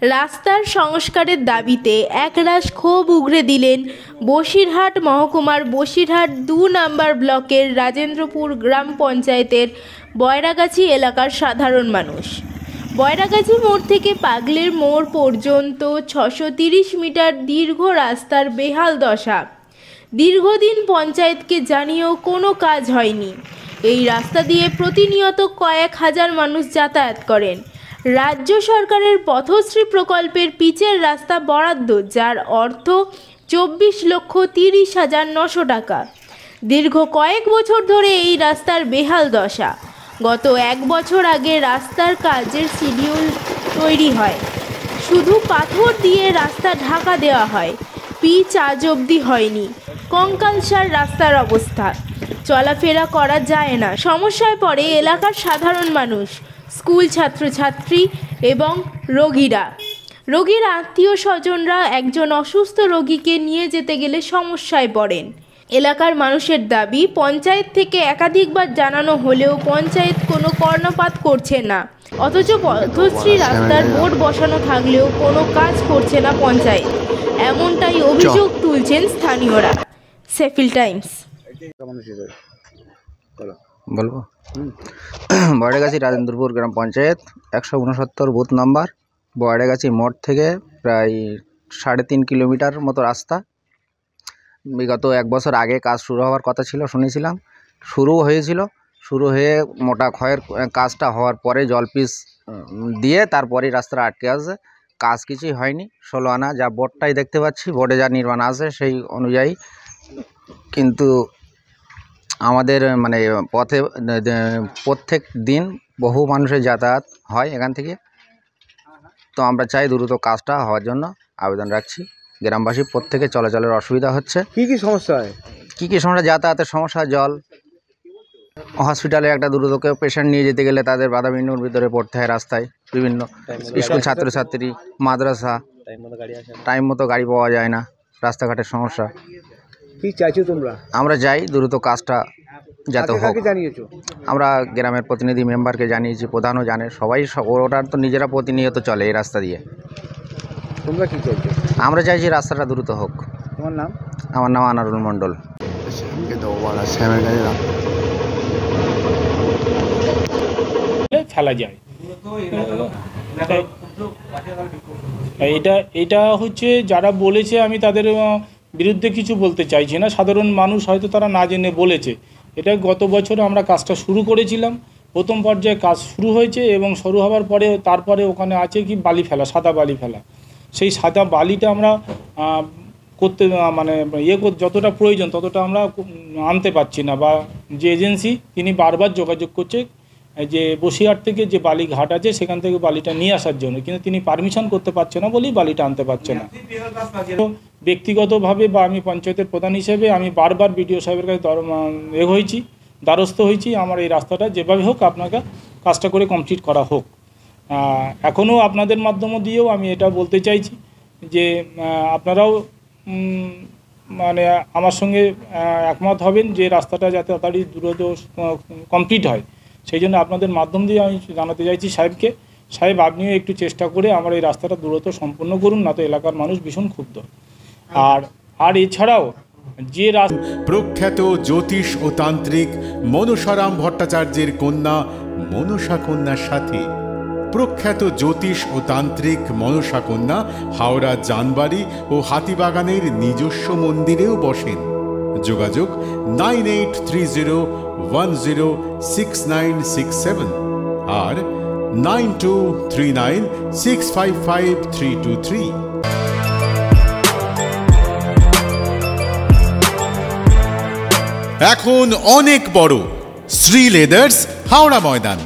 রাস্তার সংস্কারের দাবিতে একরাশ ক্ষোভ উগরে দিলেন বসিরহাট মহকুমার বসিরহাট ২ নম্বর ব্লকের রাজেন্দ্রপুর গ্রাম পঞ্চায়েতের বয়রাগাছি এলাকার সাধারণ মানুষ। বয়রাগাছি মোড় থেকে পাগলের মোড় পর্যন্ত ৬৩০ মিটার দীর্ঘ রাস্তার বেহাল দশা। দীর্ঘদিন পঞ্চায়েতকে জানিয়েও কোনো কাজ হয়নি। এই রাস্তা দিয়ে প্রতিনিয়ত কয়েক হাজার মানুষ যাতায়াত করেন। রাজ্য সরকারের পথশ্রী প্রকল্পের পিচের রাস্তা বরাদ্দ, যার অর্থ ২৪,৩০,৯০০ টাকা। দীর্ঘ কয়েক বছর ধরে এই রাস্তার বেহাল দশা। গত ১ বছর আগে রাস্তার কাজের শিডিউল তৈরি হয়, শুধু পাথর দিয়ে রাস্তা ঢাকা দেওয়া হয়, পিচ আজ অবধি হয়নি। কঙ্কালসার রাস্তার অবস্থা, চলাফেরা করা যায় না। সমস্যায় পড়ে এলাকার সাধারণ মানুষ, স্কুল ছাত্রছাত্রী এবং রোগীর আত্মীয় স্বজনরা একজন অসুস্থ রোগীকে নিয়ে যেতে গেলে সমস্যায় পড়েন। এলাকার মানুষের দাবি, পঞ্চায়েত থেকে একাধিকবার জানানো হলেও পঞ্চায়েত কোনো কর্ণপাত করছে না, অথচ পথশ্রী রাস্তার বোর্ড বসানো থাকলেও কোনো কাজ করছে না পঞ্চায়েত। এমনটাই অভিযোগ তুলছেন স্থানীয়রা। Sheffield Times. বলবো, বয়রাগাছি রাজেন্দ্রপুর গ্রাম পঞ্চায়েত ১৬৯ বুথ নম্বর। বয়রাগাছি মোড় থেকে প্রায় ৩.৫ কিলোমিটার মতো রাস্তা। বিগত ১ বছর আগে কাজ শুরু হওয়ার কথা ছিল, শুনেছিলাম। শুরু হয়ে মোটা ক্ষয়ের কাজটা হওয়ার পরে জলপিস দিয়ে তারপরে রাস্তাটা আটকে আছে। কাজ কিছুই হয়নি। ১৬ আনা যা বোর্ডটাই দেখতে পাচ্ছি, বোর্ডে যা নির্মাণ আছে সেই অনুযায়ী। কিন্তু আমাদের মানে পথে প্রত্যেক দিন বহু মানুষের যাতায়াত হয় এখান থেকে। তো আমরা চাই দ্রুত কাজটা হওয়ার জন্য আবেদন রাখছি। গ্রামবাসী প্রত্যেকে চলাচলের অসুবিধা হচ্ছে। কি সমস্যা হয়? কী সমস্যা? যাতায়াতের সমস্যা, জল, হসপিটালে একটা দ্রুত কেউ পেশেন্ট নিয়ে যেতে গেলে তাদের বাধা বিঘ্নের ভিতরে পড়তে হয়। রাস্তায় বিভিন্ন স্কুল ছাত্রছাত্রী, মাদ্রাসা, টাইম মতো গাড়ি পাওয়া যায় না, রাস্তাঘাটের সমস্যা। কি চাইছো তোমরা? আমরা চাই দ্রুত কাজটা যাতে হোক। জানিয়েছো? আমরা গ্রামের প্রতিনিধি মেম্বারকে জানিয়েছি, প্রধানও জানে, সবাই। ওরা তো নিজেরা প্রতিনিয়ত চলে এই রাস্তা দিয়ে। তোমরা কি চাইছো? আমরা চাইছি রাস্তাটা দ্রুত হোক। তোমার নাম? আমার নাম আনারুল মণ্ডল। ফেলা যায় এটা হচ্ছে যারা বলেছে, আমি তাদের বিরুদ্ধে কিছু বলতে চাইছি না। সাধারণ মানুষ হয়তো তারা না জেনে বলেছে। এটা গত বছর আমরা কাজটা শুরু করেছিলাম, প্রথম পর্যায়ে কাজ শুরু হয়েছে এবং শুরু হওয়ার পরে তারপরে ওখানে আছে কি বালি ফেলা, সাদা বালি ফেলা। সেই সাদা বালিটা আমরা করতে মানে যতটা প্রয়োজন ততটা আমরা আনতে পারছি না, বা যে এজেন্সি তিনি বারবার যোগাযোগ করছে যে বসিরহাট থেকে যে বালি ঘাট আছে সেখান থেকে বালিটা নিয়ে আসার জন্য, কিন্তু তিনি পারমিশন করতে পারছে না বলেই বালিটা আনতে পারছে না। ব্যক্তিগতভাবে বা আমি পঞ্চায়েতের প্রধান হিসেবে আমি বারবার বিডিও সাহেবের কাছে দ্বারস্থ হয়েছি, আমার এই রাস্তাটা যেভাবে হোক আপনাকে কাজটা করে কমপ্লিট করা হোক। এখনও আপনাদের মাধ্যম দিয়েও আমি এটা বলতে চাইছি যে আপনারাও মানে আমার সঙ্গে একমত হবেন যে রাস্তাটা যাতে তাড়াতাড়ি দ্রুত কমপ্লিট হয়। সেই জন্য আপনাদের মাধ্যম দিয়ে আমি জানাতে চাইছি সাহেবকে, সাহেব আপনিও একটু চেষ্টা করে আমার এই রাস্তাটা দ্রুত সম্পূর্ণ করুন, না তো এলাকার মানুষ ভীষণ ক্ষুব্ধ। আর এছাড়াও যে প্রখ্যাত জ্যোতিষ ও তান্ত্রিক মনসারাম ভট্টাচার্যের কন্যা মনসা কন্যার সাথে প্রখ্যাত জ্যোতিষ ও তান্ত্রিক মনসা কন্যা হাওড়া জানবাড়ি ও হাতিবাগানের নিজস্ব মন্দিরেও বসেন। যোগাযোগ 9830106967 আর 9239655323। এখন অনেক বড় শ্রী লেদার্স হাওড়া ময়দান।